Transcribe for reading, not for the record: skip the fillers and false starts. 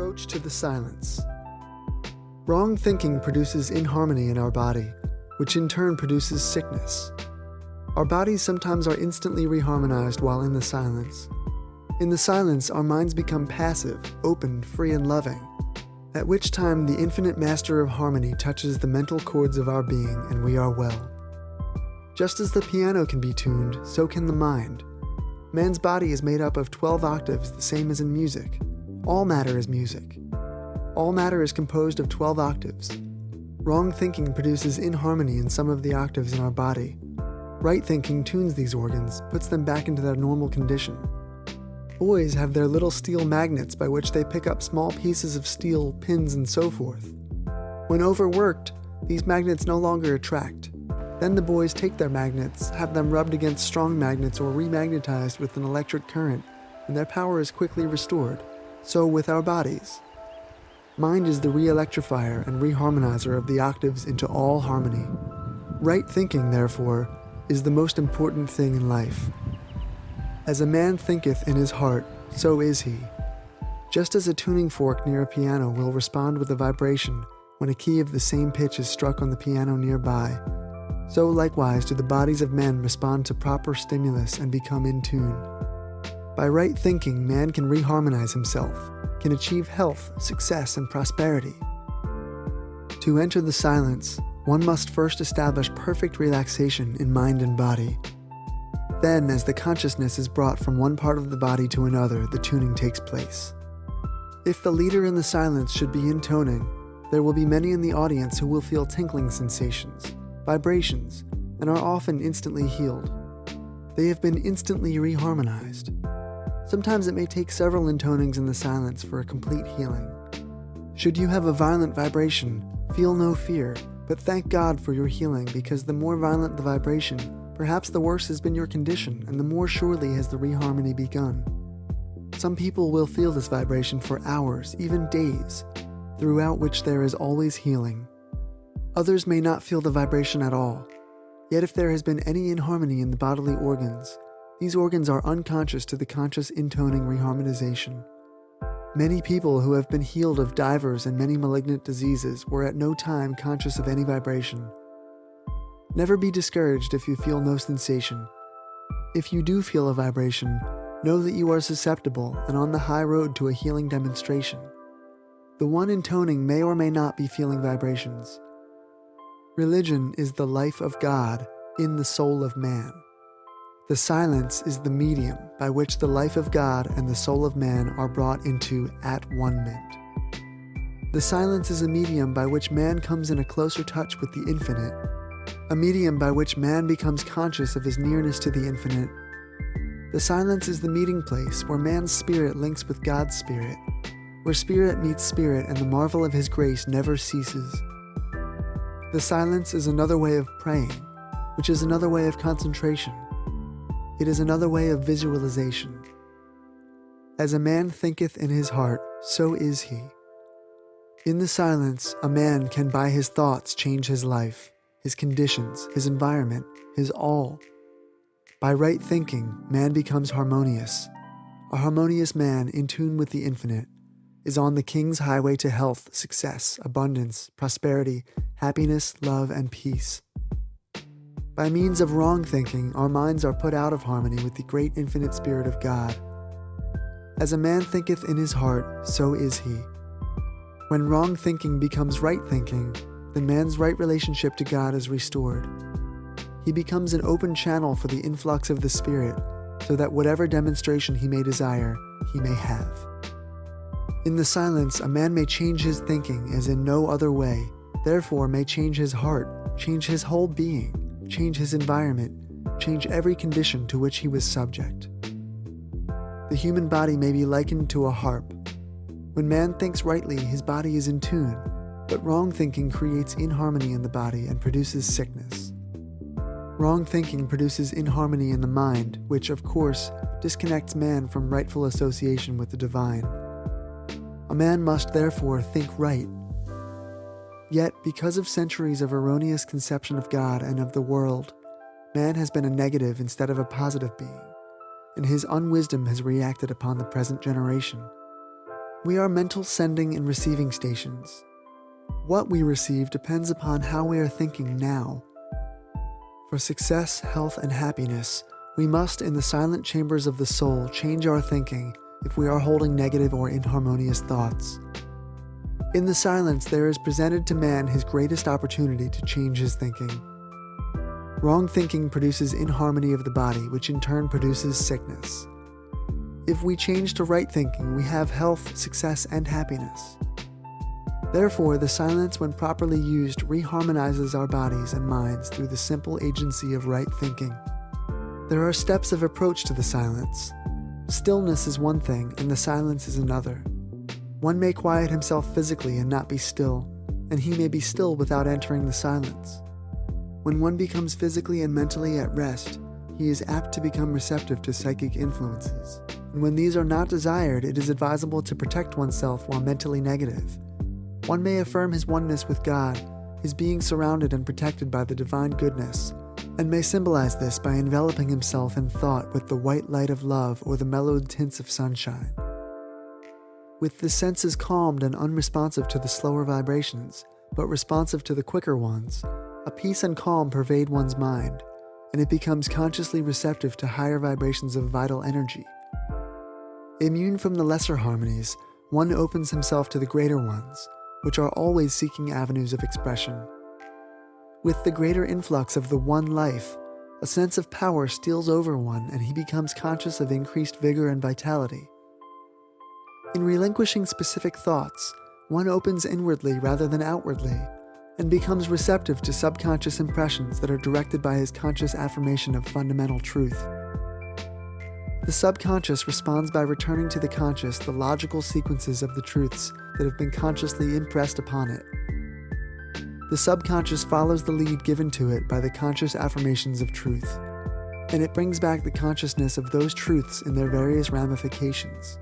Approach to the silence. Wrong thinking produces inharmony in our body, which in turn produces sickness. Our bodies sometimes are instantly reharmonized while in the silence. In the silence, our minds become passive, open, free, and loving, at which time the infinite master of harmony touches the mental chords of our being and we are well. Just as the piano can be tuned, so can the mind. Man's body is made up of 12 octaves, the same as in music. All matter is music. All matter is composed of 12 octaves. Wrong thinking produces inharmony in some of the octaves in our body. Right thinking tunes these organs, puts them back into their normal condition. Boys have their little steel magnets by which they pick up small pieces of steel, pins, and so forth. When overworked, these magnets no longer attract. Then the boys take their magnets, have them rubbed against strong magnets or remagnetized with an electric current, and their power is quickly restored. So with our bodies. Mind is the re-electrifier and reharmonizer of the octaves into all harmony. Right thinking, therefore, is the most important thing in life. As a man thinketh in his heart, so is he. Just as a tuning fork near a piano will respond with a vibration when a key of the same pitch is struck on the piano nearby, so likewise do the bodies of men respond to proper stimulus and become in tune. By right thinking, man can reharmonize himself, can achieve health, success, and prosperity. To enter the silence, one must first establish perfect relaxation in mind and body. Then, as the consciousness is brought from one part of the body to another, the tuning takes place. If the leader in the silence should be intoning, there will be many in the audience who will feel tinkling sensations, vibrations, and are often instantly healed. They have been instantly reharmonized. Sometimes it may take several intonings in the silence for a complete healing. Should you have a violent vibration, feel no fear, but thank God for your healing, because the more violent the vibration, perhaps the worse has been your condition, and the more surely has the reharmony begun. Some people will feel this vibration for hours, even days, throughout which there is always healing. Others may not feel the vibration at all. Yet if there has been any inharmony in the bodily organs, these organs are unconscious to the conscious intoning reharmonization. Many people who have been healed of divers and many malignant diseases were at no time conscious of any vibration. Never be discouraged if you feel no sensation. If you do feel a vibration, know that you are susceptible and on the high road to a healing demonstration. The one intoning may or may not be feeling vibrations. Religion is the life of God in the soul of man. The silence is the medium by which the life of God and the soul of man are brought into at one mint. The silence is a medium by which man comes in a closer touch with the infinite, a medium by which man becomes conscious of his nearness to the infinite. The silence is the meeting place where man's spirit links with God's spirit, where spirit meets spirit and the marvel of his grace never ceases. The silence is another way of praying, which is another way of concentration. It is another way of visualization. As a man thinketh in his heart, so is he. In the silence, a man can by his thoughts change his life, his conditions, his environment, his all. By right thinking, man becomes harmonious. A harmonious man in tune with the infinite is on the king's highway to health, success, abundance, prosperity, happiness, love, and peace. By means of wrong thinking, our minds are put out of harmony with the great infinite Spirit of God. As a man thinketh in his heart, so is he. When wrong thinking becomes right thinking, then man's right relationship to God is restored. He becomes an open channel for the influx of the Spirit, so that whatever demonstration he may desire, he may have. In the silence, a man may change his thinking as in no other way, therefore may change his heart, change his whole being, change his environment, change every condition to which he was subject. The human body may be likened to a harp. When man thinks rightly, his body is in tune, but wrong thinking creates inharmony in the body and produces sickness. Wrong thinking produces inharmony in the mind, which, of course, disconnects man from rightful association with the divine. A man must therefore think right. Yet, because of centuries of erroneous conception of God and of the world, man has been a negative instead of a positive being, and his unwisdom has reacted upon the present generation. We are mental sending and receiving stations. What we receive depends upon how we are thinking now. For success, health, and happiness, we must, in the silent chambers of the soul, change our thinking if we are holding negative or inharmonious thoughts. In the silence, there is presented to man his greatest opportunity to change his thinking. Wrong thinking produces inharmony of the body, which in turn produces sickness. If we change to right thinking, we have health, success, and happiness. Therefore, the silence, when properly used, reharmonizes our bodies and minds through the simple agency of right thinking. There are steps of approach to the silence. Stillness is one thing, and the silence is another. One may quiet himself physically and not be still, and he may be still without entering the silence. When one becomes physically and mentally at rest, he is apt to become receptive to psychic influences. And when these are not desired, it is advisable to protect oneself while mentally negative. One may affirm his oneness with God, his being surrounded and protected by the divine goodness, and may symbolize this by enveloping himself in thought with the white light of love or the mellowed tints of sunshine. With the senses calmed and unresponsive to the slower vibrations, but responsive to the quicker ones, a peace and calm pervade one's mind, and it becomes consciously receptive to higher vibrations of vital energy. Immune from the lesser harmonies, one opens himself to the greater ones, which are always seeking avenues of expression. With the greater influx of the one life, a sense of power steals over one and he becomes conscious of increased vigor and vitality. In relinquishing specific thoughts, one opens inwardly rather than outwardly, and becomes receptive to subconscious impressions that are directed by his conscious affirmation of fundamental truth. The subconscious responds by returning to the conscious the logical sequences of the truths that have been consciously impressed upon it. The subconscious follows the lead given to it by the conscious affirmations of truth, and it brings back the consciousness of those truths in their various ramifications.